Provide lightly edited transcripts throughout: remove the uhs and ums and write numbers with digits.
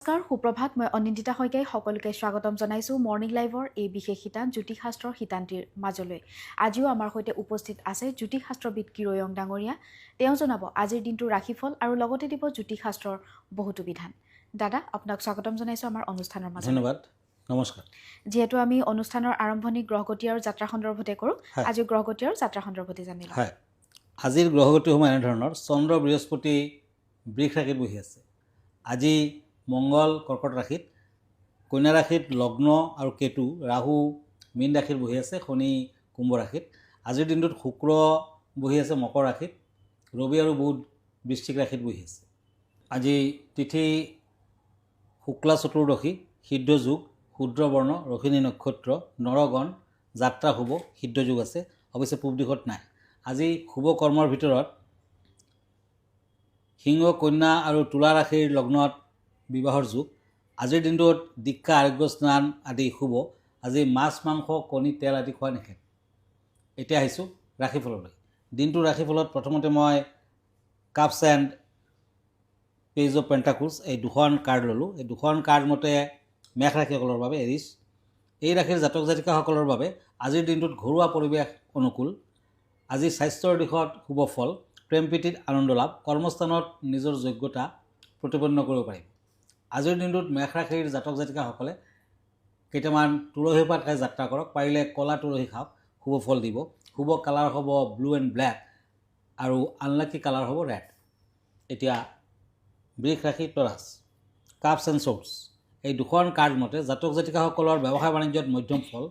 নমস্কাৰ সুপ্ৰভাত মই অনিন্দিতা শইকীয়াই সকলোকে স্বাগতম জনাইছোঁ মৰ্ণিং লাইভৰ এই বিশেষ শিতান জ্যোতিষশাস্ত্ৰৰ শিতানটিৰ মাজলৈ। আজিও আমাৰ সৈতে উপস্থিত আছে জ্যোতিষশাস্ত্ৰবিদ কিৰয়ং ডাঙৰীয়া। তেওঁ জনাব আজিৰ দিনটোৰ ৰাশিফল আৰু লগতে দিব জ্যোতিষশাস্ত্ৰৰ বহুতো বিধান। দাদা আপোনাক স্বাগতম জনাইছোঁ আমাৰ অনুষ্ঠানৰ মাজত। ধন্যবাদ, নমস্কাৰ। যিহেতু আমি অনুষ্ঠানৰ আৰম্ভণি গ্ৰহগতি আৰু যাত্ৰা সন্দৰ্ভতে কৰোঁ, আজি গ্ৰহগতি আৰু যাত্ৰা সন্দৰ্ভতে জানিম। হয়, আজিৰ গ্ৰহগতিসমূহ এনেধৰণৰ। চন্দ্ৰ বৃহস্পতি বৃষ ৰাশিত বহি আছে। আজি মংগল কৰ্কট ৰাশিত, কন্যা ৰাশিত লগ্ন আৰু কেতু, ৰাহু মীন ৰাশিত বহি আছে, শনি কুম্ভ ৰাশিত। আজিৰ দিনটোত শুক্ৰ বহি আছে মকৰ ৰাশিত, ৰবি আৰু বুধ বৃশ্চিক ৰাশিত বহি আছে। আজি তিথি শুক্লা চতুৰ্দশী, সিদ্ধ যোগ, শূদ্ৰ বৰ্ণ, ৰোহিণী নক্ষত্ৰ, নৰগণ, যাত্ৰা শুভ, সিদ্ধ যোগ আছে, অৱশ্যে পূব দিশত নাই। আজি শুভ কৰ্মৰ ভিতৰত সিংহ, কন্যা আৰু তুলা ৰাশিৰ লগ্নত বিবাহৰ যুগ। আজিৰ দিনটোত দীক্ষা, আৰোগ্য স্নান আদি শুভ। আজি মাছ, মাংস, কণী, তেল আদি খোৱা নিষেধ। এতিয়া আহিছোঁ ৰাশিফললৈ। দিনটোৰ ৰাশিফলত প্ৰথমতে মই কাপছ এণ্ড পেজ অফ পেণ্টাকুলছ এই দুখন কাৰ্ড ল'লোঁ। এই দুখন কাৰ্ড মতে মেষ ৰাশিসকলৰ বাবে এৰিছ। এই ৰাশিৰ জাতক জাতিকাসকলৰ বাবে আজিৰ দিনটোত ঘৰুৱা পৰিৱেশ অনুকূল। আজি স্বাস্থ্যৰ দিশত শুভ ফল, প্ৰেম প্ৰীতিত আনন্দ লাভ, কৰ্মস্থানত নিজৰ যোগ্যতা প্ৰতিপন্ন কৰিব পাৰিব। আজিৰ দিনটোত মেষ ৰাশিৰ জাতক জাতিকাসকলে কেইটামান তুলসী পাত খাই যাত্ৰা কৰক, পাৰিলে ক'লা তুলসী খাওক, শুভ ফল দিব। শুভ কালাৰ হ'ব ব্লু এণ্ড ব্লেক আৰু আনলাকি কালাৰ হ'ব ৰেড। এতিয়া বৃষ ৰাশি তৰাছ, কাপছ এণ্ড শ্বৰ্টছ এই দুখন কাৰ্ড মতে জাতক জাতিকাসকলৰ ব্যৱসায় বাণিজ্যত মধ্যম ফল,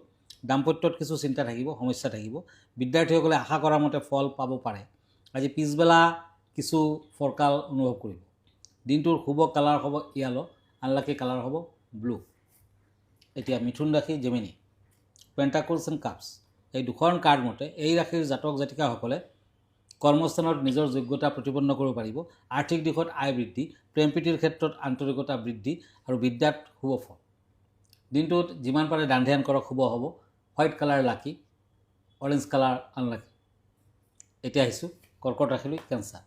দাম্পত্যত কিছু চিন্তা থাকিব, সমস্যা থাকিব। বিদ্যাৰ্থীসকলে আশা কৰা মতে ফল পাব পাৰে। আজি পিছবেলা কিছু ফৰকাল অনুভৱ কৰিব। দিনটোৰ শুভ কালাৰ হ'ব য়েলো, আনলাকি কালাৰ হ'ব ব্লু। এতিয়া মিথুন ৰাশি, জেমিনি, পেণ্টাকলছ এণ্ড কাপছ এই দুখন কাৰ্ড মতে এই ৰাশিৰ জাতক জাতিকাসকলে কৰ্মস্থানত নিজৰ যোগ্যতা প্ৰতিপন্ন কৰিব পাৰিব। আৰ্থিক দিশত আয় বৃদ্ধি, প্ৰেম প্ৰীতিৰ ক্ষেত্ৰত আন্তৰিকতা বৃদ্ধি আৰু বিদ্যাত শুভ ফল। দিনটোত যিমান পাৰে দান ধ্যান কৰক, শুভ হ'ব। হোৱাইট কালাৰ লাকি, অৰেঞ্জ কালাৰ আনলাকি। এতিয়া আহিছোঁ কৰ্কট ৰাশিলৈ, কেঞ্চাৰ,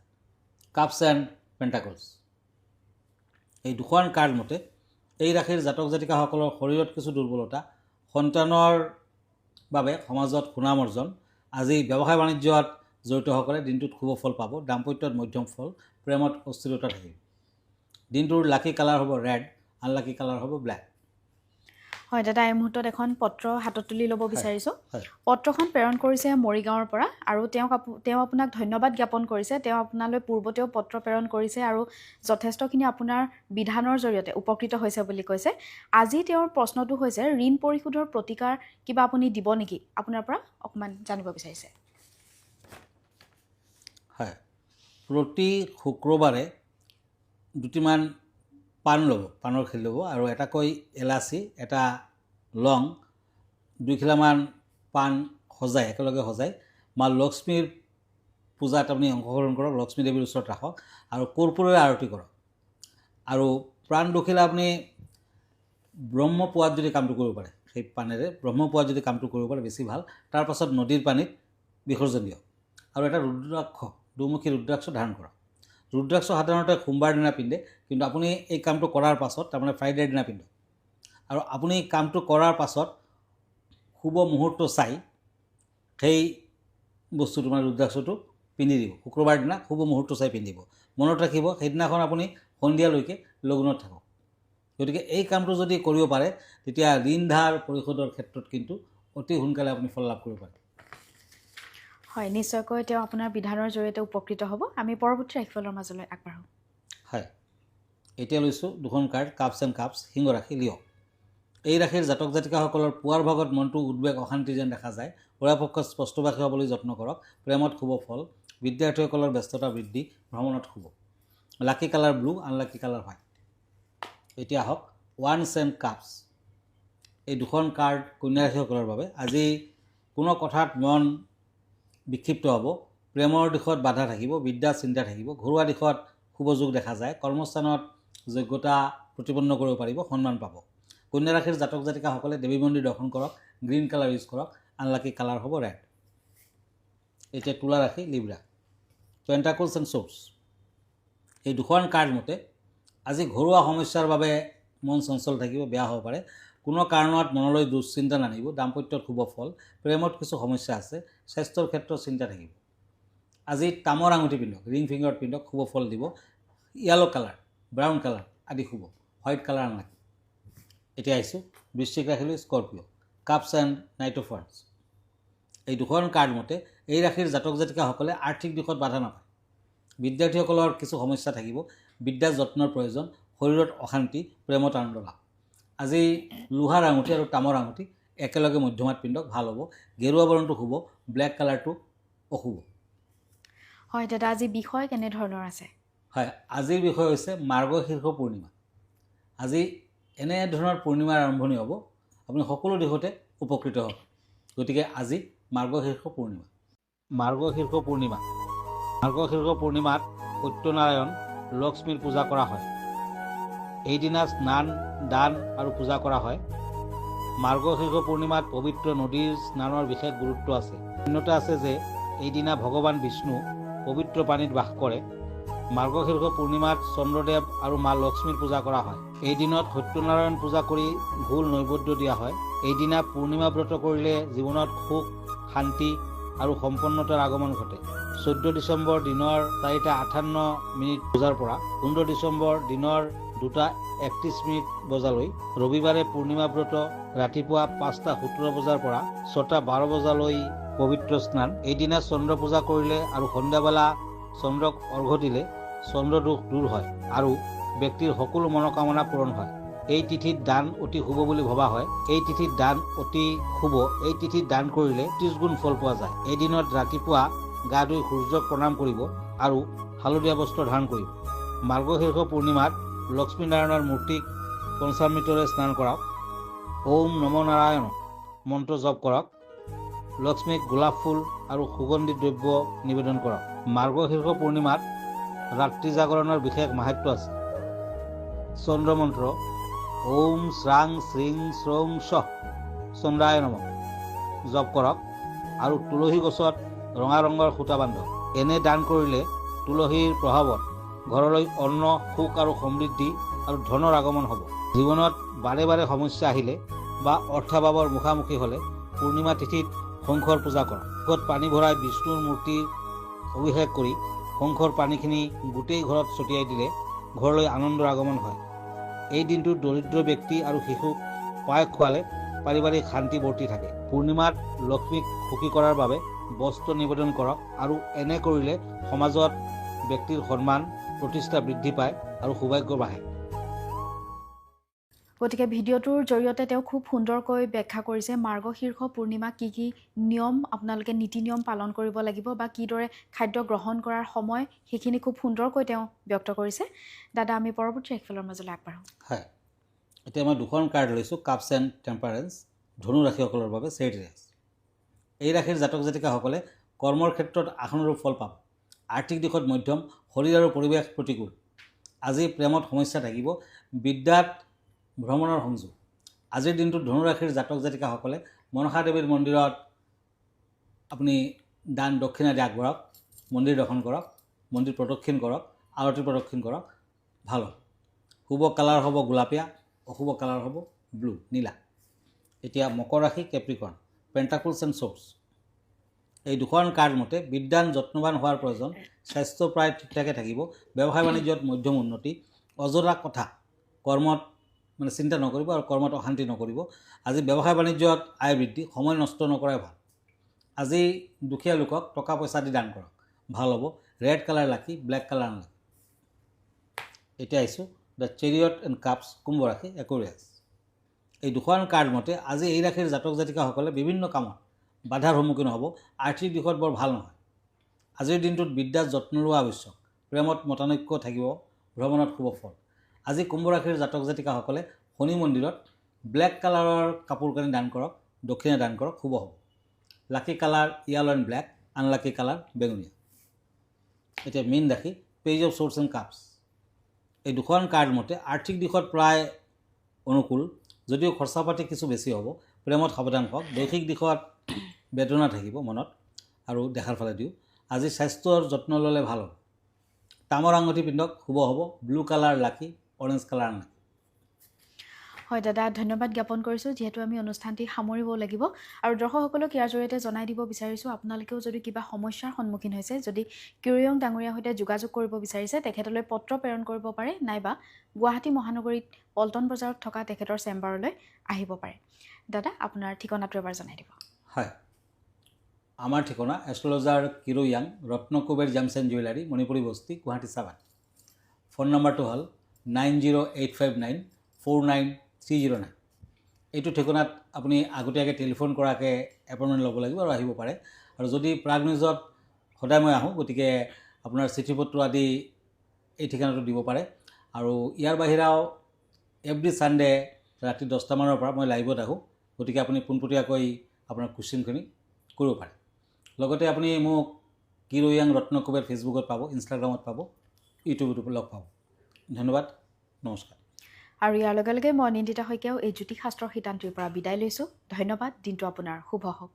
কাপছ এণ্ড পেণ্টাকলছ এই দুখন কাৰ্ড মতে এই ৰাশিৰ জাতক জাতিকাসকলৰ শৰীৰত কিছু দুৰ্বলতা, সন্তানৰ বাবে সমাজত সুনাম অৰ্জন। আজি ব্যৱসায় বাণিজ্যত জড়িতসকলে দিনটোত শুভ ফল পাব। দাম্পত্যত মধ্যম ফল, প্ৰেমত অস্থিৰতা থাকিব। দিনটোৰ লাকি কালাৰ হ'ব ৰেড, আনলাকি কালাৰ হ'ব ব্লেক। হয় দাদা, এই মুহূৰ্তত এখন পত্ৰ হাতত তুলি ল'ব বিচাৰিছোঁ। হয়। পত্ৰখন প্ৰেৰণ কৰিছে মৰিগাঁৱৰ পৰা আৰু তেওঁ আপোনাক ধন্যবাদ জ্ঞাপন কৰিছে। তেওঁ আপোনালৈ পূৰ্বতেও পত্ৰ প্ৰেৰণ কৰিছে আৰু যথেষ্টখিনি আপোনাৰ বিধানৰ জৰিয়তে উপকৃত হৈছে বুলি কৈছে। আজি তেওঁৰ প্ৰশ্নটো হৈছে ঋণ পৰিশোধৰ প্ৰতিকাৰ কিবা আপুনি দিব নেকি, আপোনাৰ পৰা অকণমান জানিব বিচাৰিছে। হয়, প্ৰতি শুক্ৰবাৰে দুটিমান পাণ ল'ব, পাণৰ খিলি ল'ব আৰু এটাকৈ এলাচি, এটা লং, 2 খিলামান পাণ সজাই একেলগে সজাই মা লক্ষ্মীৰ পূজাত আপুনি অংশগ্ৰহণ কৰক, লক্ষ্মী দেৱীৰ ওচৰত ৰাখক আৰু কৰ্পূৰেৰে আৰতি কৰক। আৰু প্ৰাণ দুখিলা আপুনি ব্ৰহ্মপুৱাত যদি কামটো কৰিব পাৰে, সেই পানেৰে ব্ৰহ্মপুৱাত যদি কামটো কৰিব পাৰে বেছি ভাল। তাৰপাছত নদীৰ পানীত বিসৰ্জন দিয়ক আৰু এটা ৰুদ্ৰাক্ষ, দুমুখী ৰুদ্ৰাক্ষ ধাৰণ কৰক। ৰুদ্ৰাক্ষ সাধাৰণতে সোমবাৰ দিনা পিন্ধে, কিন্তু আপুনি এই কামটো কৰাৰ পাছত, তাৰমানে ফ্ৰাইডেৰ দিনা পিন্ধক। আৰু আপুনি কামটো কৰাৰ পাছত শুভ মুহূৰ্ত চাই সেই বস্তুটো মানে ৰুদ্ৰাক্ষটো পিন্ধি দিব। শুক্ৰবাৰ দিনা শুভ মুহূৰ্ত চাই পিন্ধিব। মনত ৰাখিব সেইদিনাখন আপুনি সন্ধিয়ালৈকে লঘোণত থাকক। গতিকে এই কামটো যদি কৰিব পাৰে তেতিয়া ঋণ ধাৰ পৰিশোধৰ ক্ষেত্ৰত কিন্তু অতি সোনকালে আপুনি ফল লাভ কৰিব পাৰে। হয়, নিশ্চয়কৈ তেওঁ আপোনাৰ বিধানৰ জৰিয়তে উপকৃত হ'ব। আমি পৰৱৰ্তী ৰাশিফলৰ মাজলৈ আগবাঢ়োঁ। হয়, এতিয়া লৈছোঁ দুখন কাৰ্ড, কাপছ এণ্ড কাপছ, সিংহ ৰাশি, লিঅ'। এই ৰাশিৰ জাতক জাতিকাসকলৰ পুৱাৰ ভাগত মনটো উদ্বেগ অশান্তি যেন দেখা যায়। পৰাপক্ষত স্পষ্টভাষী হ'বলৈ যত্ন কৰক। প্ৰেমত শুভ ফল, বিদ্যাৰ্থীসকলৰ ব্যস্ততা বৃদ্ধি, ভ্ৰমণত শুভ। Lucky colour blue, unlucky colour white. এতিয়া আহক ওৱান্স এণ্ড কাপছ এই দুখন কাৰ্ড কন্যা ৰাশিসকলৰ বাবে। আজি কোনো কথাত মন বিক্ষিপ্ত হ'ব, প্ৰেমৰ দিশত বাধা থাকিব, বিদ্যা চিন্তা থাকিব। ঘৰুৱা দিশত শুভ যোগ দেখা যায়। কৰ্মস্থানত যোগ্যতা প্ৰতিপন্ন কৰিব পাৰিব, সন্মান পাব। কন্যা ৰাশিৰ জাতক জাতিকাসকলে দেৱী মন্দিৰ দৰ্শন কৰক, গ্ৰীণ কালাৰ ইউজ কৰক, আনলাকি কালাৰ হ'ব ৰেড। এতিয়া তুলা ৰাশি, লিব্ৰা, পেণ্টাকলছ এণ্ড শ্বৰ্টছ এই দুখন কাৰ্ড মতে আজি ঘৰুৱা সমস্যাৰ বাবে মন চঞ্চল থাকিব, বেয়া হ'ব পাৰে। কোনো কাৰণত মনলৈ দুশ্চিন্তা নানিব। দাম্পত্যত শুভ ফল। প্ৰেমত কিছু সমস্যা আছে। স্বাস্থ্যৰ ক্ষেত্ৰত চিন্তা থাকিব। আজি তামৰ আঙুঠি পিন্ধক, ৰিং ফিংগাৰত পিন্ধক, শুভ ফল দিব। য়েলো কালাৰ, ব্ৰাউন কালাৰ আদি শুভ। হোৱাইট কালাৰ নালাগে। এতিয়া আহিছোঁ বৃশ্চিক ৰাশিলৈ, Scorpio', cups and knight of ওৱান্স। এই দুখন কাৰ্ড মতে এই ৰাশিৰ জাতক জাতিকাসকলে আৰ্থিক দিশত বাধা নাপায়। বিদ্যাৰ্থীসকলৰ কিছু সমস্যা থাকিব। বিদ্যা যত্নৰ প্ৰয়োজন। শৰীৰত অশান্তি, প্ৰেমত আনন্দ লাভ। আজি লোহাৰ আঙুঠি আৰু তামৰ আঙুঠি একেলগে মধ্যমাত পিন্ধক, ভাল হ'ব। গেৰুৱা বৰণটো শুভ, ব্লেক কালাৰটো অশুভ। হয় দাদা, আজি বিষয় কেনেধৰণৰ আছে? হয়, আজিৰ বিষয় হৈছে মাৰ্গশীৰ্ষ পূৰ্ণিমা। আজি এনেধৰণৰ পূৰ্ণিমাৰ আৰম্ভণি হ'ব, আপুনি সকলো দিশতে উপকৃত হ'ব। গতিকে আজি মাৰ্গশীৰ্ষ পূৰ্ণিমা। মাৰ্গশীৰ্ষ পূৰ্ণিমা মাৰ্গশীৰ্ষ পূৰ্ণিমাত সত্যনাৰায়ণ, লক্ষ্মীৰ পূজা কৰা হয়। এইদিনা স্নান, দান আৰু পূজা কৰা হয়। মাৰ্গশীৰ্ষ পূৰ্ণিমাত পবিত্ৰ নদীৰ স্নানৰ বিশেষ গুৰুত্ব আছে। অন্যতা আছে যে এইদিনা ভগৱান বিষ্ণু পবিত্ৰ পানীত বাস কৰে। মাৰ্গশীৰ্ষ পূৰ্ণিমাত চন্দ্ৰদেৱ আৰু মা লক্ষ্মীৰ পূজা কৰা হয়। এই দিনত সত্যনাৰায়ণ পূজা কৰি ভোল নৈবেদ্য দিয়া হয়। এইদিনা পূৰ্ণিমা ব্ৰত কৰিলে জীৱনত সুখ, শান্তি আৰু সম্পন্নতাৰ আগমন ঘটে। 14 ডিচেম্বৰ দিনৰ 4:58 বজাৰ পৰা 15 ডিচেম্বৰ দিনৰ 2:31 বজালৈ, ৰবিবাৰে পূৰ্ণিমা ব্ৰত ৰাতিপুৱা 5:17 বজাৰ পৰা 6:12 বজালৈ পবিত্ৰ স্নান। এইদিনা চন্দ্ৰ পূজা কৰিলে আৰু সন্ধ্যাবেলা চন্দ্ৰক অৰ্ঘ্য দিলে চন্দ্ৰদোষ দূৰ হয় আৰু ব্যক্তিৰ সকলো মনোকামনা পূৰণ হয়। এই তিথিত দান অতি শুভ বুলি ভবা হয়। এই তিথিত দান অতি শুভ। এই তিথিত দান কৰিলে 30 গুণ ফল পোৱা যায়। এই দিনত ৰাতিপুৱা গা ধুই সূৰ্যক প্ৰণাম কৰিব আৰু হালধীয়া বস্ত্ৰ ধাৰণ কৰিব। মাৰ্গশীৰ্ষ পূৰ্ণিমাত লক্ষ্মীনাৰায়ণৰ মূৰ্তিক পঞ্চামৃতৰে স্নান কৰাওক। ওম নম নাৰায়ণ মন্ত্ৰ জপ কৰক। লক্ষ্মীক গোলাপ ফুল আৰু সুগন্ধি দ্ৰব্য নিবেদন কৰক। মাৰ্গশীৰ্ষ পূৰ্ণিমাত ৰাত্ৰি জাগৰণৰ বিশেষ মাহাত্ম্য আছে। চন্দ্ৰ মন্ত্ৰ ওম শ্ৰাং শ্ৰীং শ্ৰং শ চন্দ্ৰায় নম জপ কৰক আৰু তুলসী গছত ৰঙা ৰঙৰ সূতা বান্ধক। এনে দান কৰিলে তুলসীৰ প্ৰভাৱত ঘৰলৈ অন্ন, সুখ আৰু সমৃদ্ধি আৰু ধনৰ আগমন হ'ব। জীৱনত বাৰে বাৰে সমস্যা আহিলে বা অৰ্থভাৱৰ মুখামুখি হ'লে পূৰ্ণিমা তিথিত শংখৰ পূজা কৰক। ঘৰত পানী ভৰাই বিষ্ণুৰ মূৰ্তিৰ অভিষেক কৰি শংখৰ পানীখিনি গোটেই ঘৰত ছটিয়াই দিলে ঘৰলৈ আনন্দৰ আগমন হয়। এই দিনটোত দৰিদ্ৰ ব্যক্তি আৰু শিশুক পায়স খোৱালে পাৰিবাৰিক শান্তি বৰ্তি থাকে। পূৰ্ণিমাত লক্ষ্মীক সুখী কৰাৰ বাবে বস্ত্ৰ নিবেদন কৰক আৰু এনে কৰিলে সমাজত ব্যক্তিৰ সন্মান, প্ৰতিষ্ঠা বৃদ্ধি পায় আৰু সৌভাগ্য বাঢ়ে। গতিকে ভিডিঅ'টোৰ জৰিয়তে তেওঁ খুব সুন্দৰকৈ ব্যাখ্যা কৰিছে মাৰ্গশীৰ্ষ পূৰ্ণিমা কি কি নিয়ম আপোনালোকে নীতি নিয়ম পালন কৰিব লাগিব বা কিদৰে খাদ্য গ্ৰহণ কৰাৰ সময়, সেইখিনি খুব সুন্দৰকৈ তেওঁ ব্যক্ত কৰিছে। দাদা, আমি পৰৱৰ্তী ৰাশিফলৰ মাজলৈ আগবাঢ়োঁ। হয়, এতিয়া মই দুখন কাৰ্ড লৈছোঁ, কাপছ এণ্ড টেম্পাৰেঞ্চ, ধনু ৰাশিসকলৰ বাবে চেৰিয়াছ। এই ৰাশিৰ জাতক জাতিকাসকলে কৰ্মৰ ক্ষেত্ৰত আশানুৰূপ ফল পাব। আৰ্থিক দিশত মধ্যম, শৰীৰ আৰু পৰিৱেশ প্ৰতিকূল। আজি প্ৰেমত সমস্যা থাকিব। বিদ্যাত ভ্ৰমণৰ সংযোগ। আজিৰ দিনটোত ধনুৰাশিৰ জাতক জাতিকাসকলে মনসা দেৱীৰ মন্দিৰত আপুনি দান দক্ষিণা দি আগবঢ়াওক, মন্দিৰ দৰ্শন কৰক, মন্দিৰ প্ৰদক্ষিণ কৰক, আৰতি প্ৰদক্ষিণ কৰক, ভাল হ'ব। শুভ কালাৰ হ'ব গোলাপীয়া, অশুভ কালাৰ হ'ব ব্লু, নীলা। এতিয়া মকৰ ৰাশি, কেপ্ৰিকৰ্ণ, পেণ্টাকুলছ এণ্ড শ্বৰ্টছ। এই দুখন কাৰ্ড মতে বিদ্যান যত্নৱান হোৱাৰ প্ৰয়োজন। স্বাস্থ্য প্ৰায় ঠিকঠাকে থাকিব। ব্যৱসায় বাণিজ্যত মধ্যম উন্নতি। অযথা কথা কৰ্মত চিন্তা নকৰিব আৰু কৰ্মত অশান্তি নকৰিব। আজি ব্যৱসায় বাণিজ্যত আয় বৃদ্ধি। সময় নষ্ট নকৰাই ভাল। আজি দুখীয়া লোকক টকা পইচা দি দান কৰক, ভাল হ'ব। ৰেড কালাৰ লাকি, ব্লেক কালাৰ নালাগে। এতিয়া আহিছোঁ দ্য চেৰিয়ট এণ্ড কাপছ, কুম্ভ ৰাশি, একুৰিয়াছ। এই দুখন কাৰ্ড মতে আজি এই ৰাশিৰ জাতক জাতিকাসকলে বিভিন্ন কামত বাধাৰ সন্মুখীন হ'ব। আৰ্থিক দিশত বৰ ভাল নহয়। আজিৰ দিনটোত বিদ্যাত যত্ন লোৱা আৱশ্যক। প্ৰেমত মতানৈক্য থাকিব। ভ্ৰমণত শুভ ফল। আজি কুম্ভ ৰাশিৰ জাতক জাতিকাসকলে শনি মন্দিৰত ব্লেক কালাৰৰ কাপোৰ কানি দান কৰক, দক্ষিণা দান কৰক, শুভ হ'ব। Lucky colour yellow and black, unlucky colour বেঙুনীয়া। এতিয়া মীন ৰাশি, page of swords and cups. এই দুখন কাৰ্ড মতে আৰ্থিক দিশত প্ৰায় অনুকূল, যদিও খৰচা পাতি কিছু বেছি হ'ব। প্ৰেমত সাৱধান হওক। দৈহিক দিশত বেদনা থাকিব মনত আৰু দেখাৰ ফালে দিওঁ। আজি স্বাস্থ্যৰ যত্ন ল'লে ভাল হ'ব। তামৰ আঙুঠি পিন্ধক, শুভ হ'ব। ব্লু কালাৰ লাকি, অৰেঞ্জ কালাৰ নাই। হয় দাদা, ধন্যবাদ জ্ঞাপন কৰিছোঁ যিহেতু আমি অনুষ্ঠানটি সামৰিব লাগিব আৰু দৰ্শকসকলক ইয়াৰ জৰিয়তে জনাই দিব বিচাৰিছোঁ আপোনালোকেও যদি কিবা সমস্যাৰ সন্মুখীন হৈছে, যদি কিৰয়ং ডাঙৰীয়াৰ সৈতে যোগাযোগ কৰিব বিচাৰিছে তেখেতলৈ পত্ৰ প্ৰেৰণ কৰিব পাৰে নাইবা গুৱাহাটী মহানগৰীত পল্টন বজাৰত থকা তেখেতৰ চেম্বাৰলৈ আহিব পাৰে। দাদা, আপোনাৰ ঠিকনাটো এবাৰ জনাই দিব। হয়, আমাৰ ঠিকনা astrologer Kirayang, Ratnakuber gems and jewellery, Manipuri Basti, Guwahati 7। Phone নম্বৰটো হ'ল 9085949309। এইটো ঠিকনাত আপুনি আগতীয়াকৈ টেলিফোন কৰাকৈ এপইণ্টমেণ্ট ল'ব লাগিব আৰু আহিব পাৰে। আৰু যদি প্ৰাগ নিউজত সদায় মই আহোঁ, গতিকে আপোনাৰ চিঠি পত্ৰ আদি এই ঠিকনাটো দিব পাৰে। আৰু ইয়াৰ বাহিৰাও এভৰি ছানডে ৰাতি 10টামানৰ পৰা মই লাইভত আহোঁ, গতিকে আপুনি পোনপটীয়াকৈ আপোনাৰ কুৱেশ্যনখিনি কৰিব পাৰে। লগতে আপুনি মোক কিৰয়াং ৰত্নকুবেৰ ফেচবুকত পাব, ইনষ্টাগ্ৰামত পাব, ইউটিউবতো লগ পাব। ধন্যবাদ, নমস্কাৰ। আৰু ইয়াৰ লগে লগে মই নিন্দিতা শইকীয়াও এই জ্যোতিষশাস্ত্ৰৰ শিতানটিৰ পৰা বিদায় লৈছোঁ। ধন্যবাদ, দিনটো আপোনাৰ শুভ হওক।